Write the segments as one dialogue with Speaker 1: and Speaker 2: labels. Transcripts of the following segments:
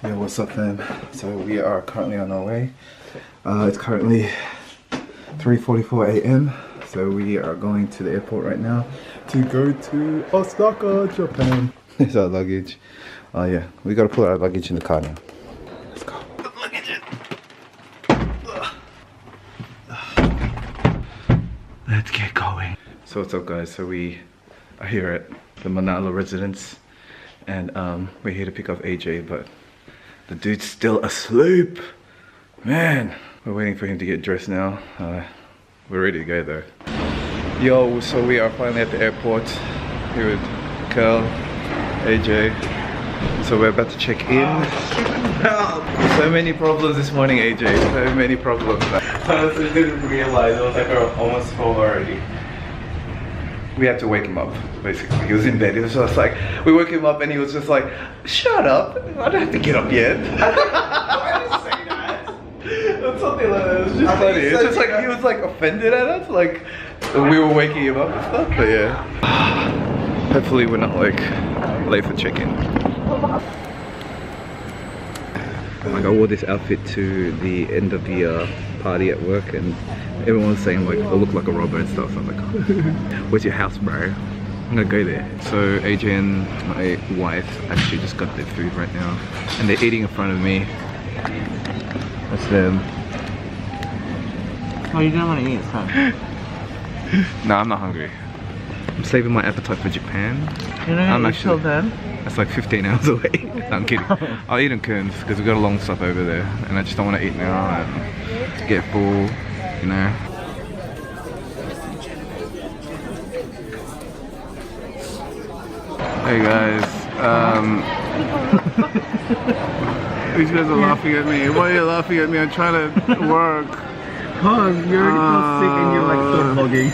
Speaker 1: Yo, what's up fam? So we are currently on our way. It's currently 3:44 a.m. So we are going to the airport right now to go to Osaka, Japan. Here's our luggage. Oh yeah, we gotta put our luggage in the car now. Let's go. Put luggage in. Let's get going. So what's up guys? So we are here at the Manalo residence and we're here to pick up AJ, but the dude's still asleep. Man, we're waiting for him to get dressed now. We're ready to go though. Yo, so we are finally at the airport here with Kel, AJ. So we're about to check in. So many problems this morning, AJ. So many problems. I didn't realize it was like almost 12 already. We had to wake him up, basically. He was in bed. He was just like, we woke him up and he was just like, shut up. I don't have to get up yet.
Speaker 2: Why did you say that?
Speaker 1: That's something like that. It was just funny. It's just like he was like offended at us. Like we were waking him up and stuff. But yeah. Hopefully we're not like late for check-in. Like I wore this outfit to the end of the party at work and everyone was saying like I look like a robber and stuff. So I'm like, where's your house, bro? I'm gonna go there. So AJ and my wife actually just got their food right now and they're eating in front of me. That's them.
Speaker 2: Oh, you don't want to eat, son?
Speaker 1: No, I'm not hungry. I'm saving my appetite for Japan.
Speaker 2: You're not gonna eat till then?
Speaker 1: That's like 15 hours away. No, I'm kidding. I'll eat in Cairns because we've got a long stop over there and I just don't want to eat now and get full, you know. Hey guys, these guys are laughing at me. Why are you laughing at me? I'm trying to work.
Speaker 2: Cause you're so sick and you're like so vlogging.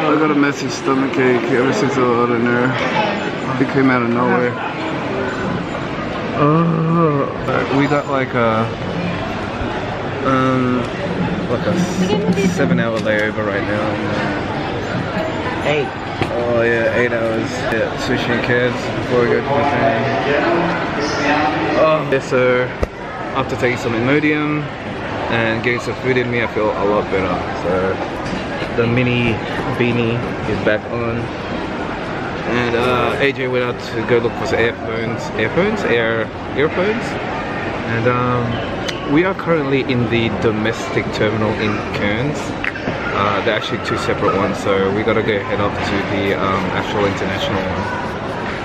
Speaker 1: I got a massive stomachache ever since I was out of there. It came out of nowhere. We got like a 7-hour layover right now.
Speaker 2: 8.
Speaker 1: Oh yeah, 8 hours. Yeah, sushi and Cairns before we go to Japan. Oh yeah, so after taking some Imodium and getting some food in me, I feel a lot better. So the mini beanie is back on and AJ went out to go look for some earphones and we are currently in the domestic terminal in Cairns. They're actually two separate ones, so we gotta go head up to the actual international one.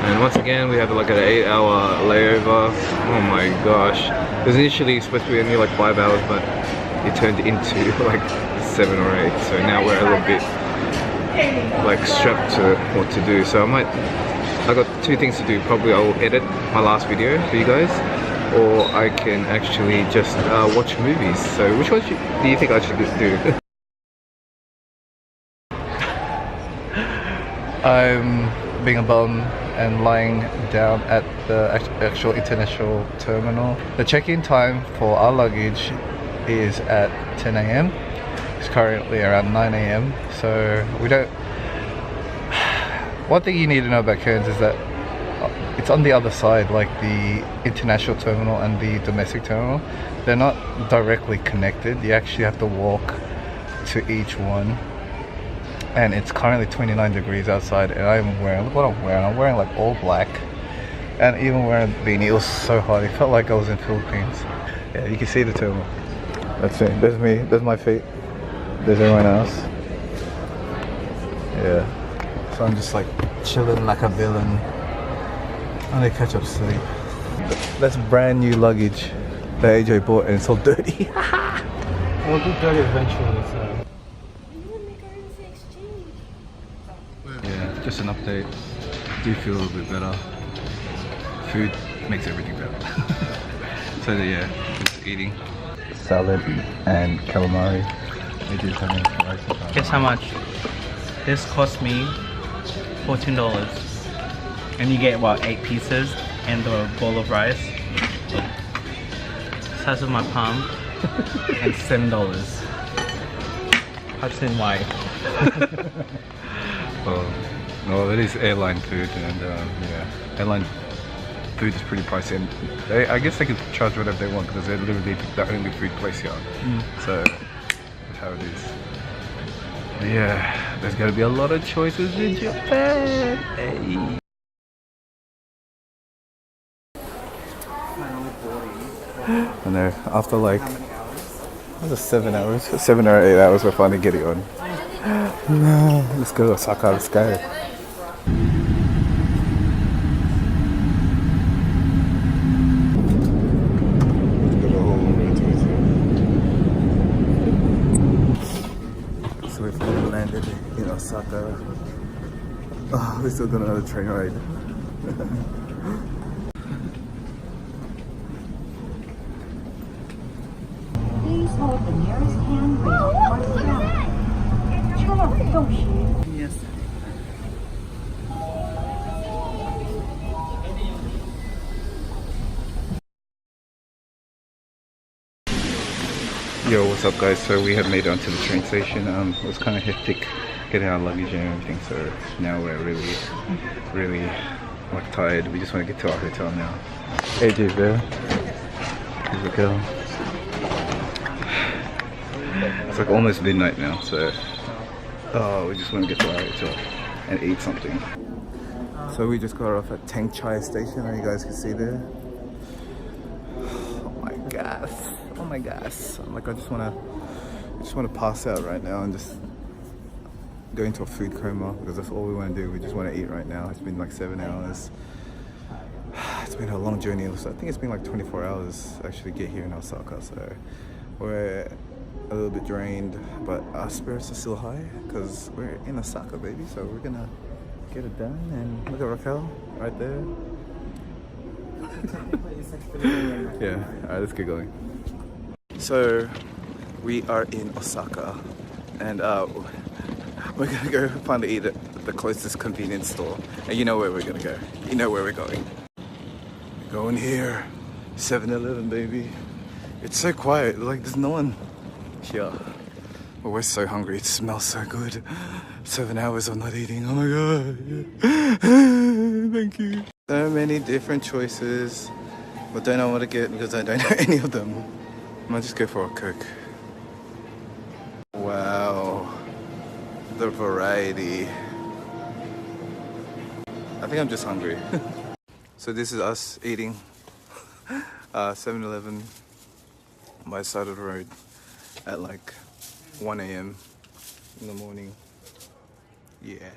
Speaker 1: And once again we have like an 8-hour layover. Oh my gosh, it was initially supposed to be only like 5 hours, but it turned into like 7 or 8, so now we're a little bit like strapped to what to do. So I got 2 things to do. Probably I'll edit my last video for you guys, or I can actually just watch movies. So which one do you think I should do? I'm being a bum and lying down at the actual international terminal. The check-in time for our luggage is at 10 a.m. It's currently around 9 a.m. so we don't... One thing you need to know about Cairns is that it's on the other side, like the international terminal and the domestic terminal. They're not directly connected. You actually have to walk to each one. And it's currently 29 degrees outside and I'm wearing, look what I'm wearing. I'm wearing like all black and even wearing a beanie. It was so hot. It felt like I was in Philippines. Yeah, you can see the terminal. That's it. There's me. There's my feet. There's everyone else. Yeah. So I'm just like chilling like a villain. I'm gonna catch up sleep. That's brand new luggage that AJ bought and it's all dirty.
Speaker 2: We'll get dirty eventually, so.
Speaker 1: Yeah, just an update. Do feel a little bit better. Food makes everything better. So yeah, just eating. Salad and calamari.
Speaker 2: Guess how much? This cost me $14. And you get what, 8 pieces and the bowl of rice. Size of my palm. And $7. Hudson White.
Speaker 1: Oh, no, it is airline food and yeah, airline food is pretty pricey, and I guess they can charge whatever they want because they're literally the only food place here. So that's how it is. But yeah, there's gonna be a lot of choices in Japan. Hey. And there, after like, what was it, 7 hours? 7 or 8 hours, we're finally getting on. No, let's go to Osaka, let's go. So we finally landed in Osaka. Oh, we're still doing another train ride.
Speaker 3: Please hold the nearest handrail towards the track. 车辆不动时
Speaker 2: Yes.
Speaker 1: Yo, what's up guys? So we have made it onto the train station. It was kind of hectic getting our luggage and everything, so now we're really like tired. We just want to get to our hotel now. AJ's there. Here's the girl. It's like almost midnight now, so we just want to get to our hotel and eat something. So we just got off at Tang Chai station, as you guys can see there. Oh my gosh. Oh my gosh. I'm like, I just want to pass out right now and just go into a food coma because that's all we want to do. We just want to eat right now. It's been like 7 hours. It's been a long journey. So I think it's been like 24 hours to actually get here in Osaka. So we're a little bit drained, but our spirits are still high because we're in Osaka, baby. So we're gonna get it done. And look at Raquel right there. Yeah, alright, let's get going. So we are in Osaka and we're gonna go find to eat at the closest convenience store. And you know where we're gonna go. You know where we're going. We're going here. 7-Eleven, baby. It's so quiet, like there's no one here. But we're so hungry, it smells so good. 7 hours of not eating, oh my god. Thank you. So many different choices, but don't know what to get because I don't know any of them. I might just go for a Coke. Wow, the variety. I think I'm just hungry. So this is us eating 7-Eleven by the side of the road at like 1 a.m. in the morning. Yeah.